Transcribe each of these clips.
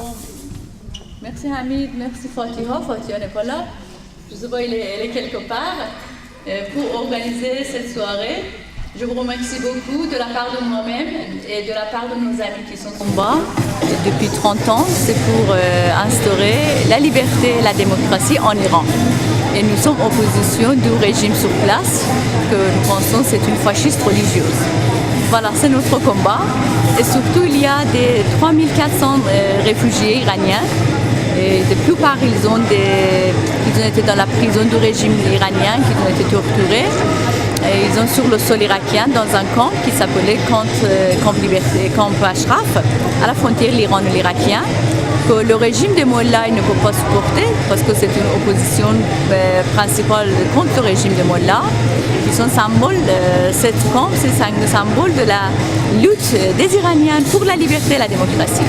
Bon. Merci Hamid, merci Fatiha. Fatiha n'est pas là. Je sais pas, elle est quelque part pour organiser cette soirée. Je vous remercie beaucoup de la part de moi-même et de la part de nos amis qui sont en combat depuis 30 ans. C'est pour instaurer la liberté et la démocratie en Iran. Et nous sommes en opposition du régime sur place, que nous pensons c'est une fasciste religieuse. Voilà, c'est notre combat. Et surtout, il y a des 3400 réfugiés iraniens. Et la plupart, ils ont été dans la prison du régime iranien, qui ont été torturés. Et ils sont sur le sol irakien, dans un camp qui s'appelait Camp Ashraf, à la frontière l'Iran et l'Irakien, que le régime des Mollahs ne peut pas supporter, parce que c'est une opposition principale contre le régime des Mollahs. Ils sont symbole, cette camp, c'est un symbole de la lutte des Iraniens pour la liberté et la démocratie.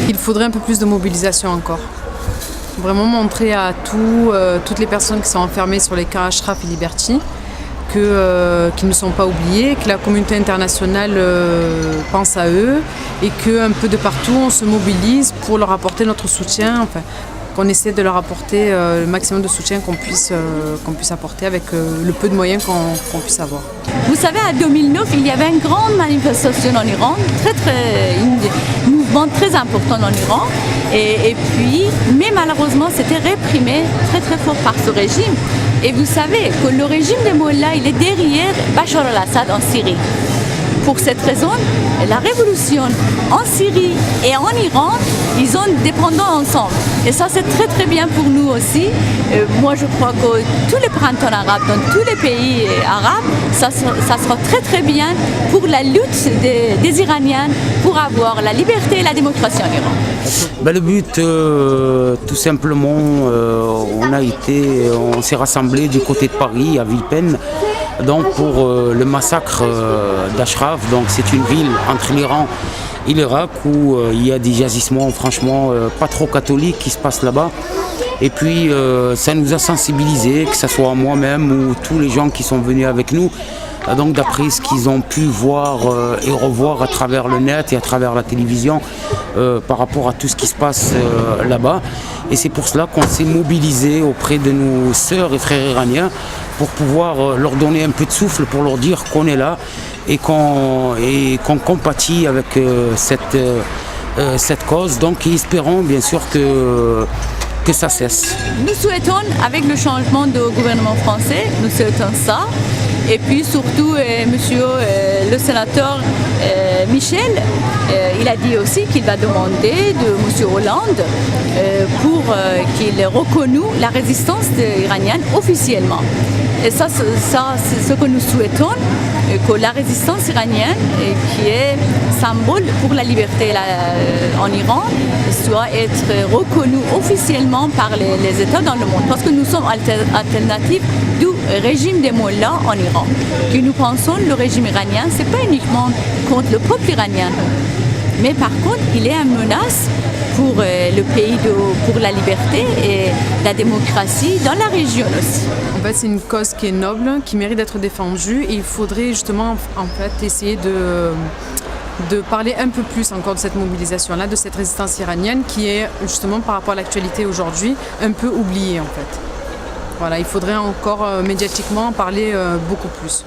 Il faudrait un peu plus de mobilisation encore. Vraiment montrer à toutes les personnes qui sont enfermées sur les camps Ashraf et Liberty qu'ils ne sont pas oubliés, que la communauté internationale pense à eux et qu'un peu de partout on se mobilise pour leur apporter notre soutien, enfin, qu'on essaie de leur apporter le maximum de soutien qu'on puisse apporter avec le peu de moyens qu'on puisse avoir. Vous savez, en 2009, il y avait une grande manifestation en Iran, un mouvement très important en Iran, mais malheureusement, c'était réprimé très fort par ce régime. Et vous savez que le régime des Mollahs, il est derrière Bachar al-Assad en Syrie. Pour cette raison, la révolution en Syrie et en Iran, ils sont dépendants ensemble. Et ça, c'est très bien pour nous aussi. Moi, je crois que tous les printemps arabes, dans tous les pays arabes, ça sera très bien pour la lutte des Iraniens pour avoir la liberté et la démocratie en Iran. Le but, tout simplement, on s'est rassemblés du côté de Paris, à Villepenne, donc pour le massacre d'Ashraf. Donc c'est une ville entre l'Iran et l'Irak où il y a des jagissements franchement pas trop catholiques qui se passent là-bas. Et puis ça nous a sensibilisés, que ce soit moi-même ou tous les gens qui sont venus avec nous. Donc d'après ce qu'ils ont pu voir et revoir à travers le net et à travers la télévision par rapport à tout ce qui se passe là-bas. Et c'est pour cela qu'on s'est mobilisé auprès de nos sœurs et frères iraniens pour pouvoir leur donner un peu de souffle, pour leur dire qu'on est là et qu'on compatit avec cette cause. Donc espérons bien sûr que ça cesse. Nous souhaitons, avec le changement de gouvernement français, nous souhaitons ça. Et puis surtout, monsieur le sénateur Michel, il a dit aussi qu'il va demander de monsieur Hollande pour qu'il reconnaisse la résistance iranienne officiellement. Et ça, c'est ce que nous souhaitons, que la résistance iranienne, qui est symbole pour la liberté en Iran, soit être reconnue officiellement par les États dans le monde. Parce que nous sommes alternatifs du régime des Mollahs en Iran. Que nous pensons le régime iranien, ce n'est pas uniquement contre le peuple iranien, mais par contre, il est une menace pour le pays, pour la liberté et la démocratie dans la région aussi. En fait, c'est une cause qui est noble, qui mérite d'être défendue et il faudrait justement essayer de parler un peu plus encore de cette mobilisation-là, de cette résistance iranienne qui est justement par rapport à l'actualité aujourd'hui un peu oubliée en fait. Voilà, il faudrait encore médiatiquement en parler beaucoup plus.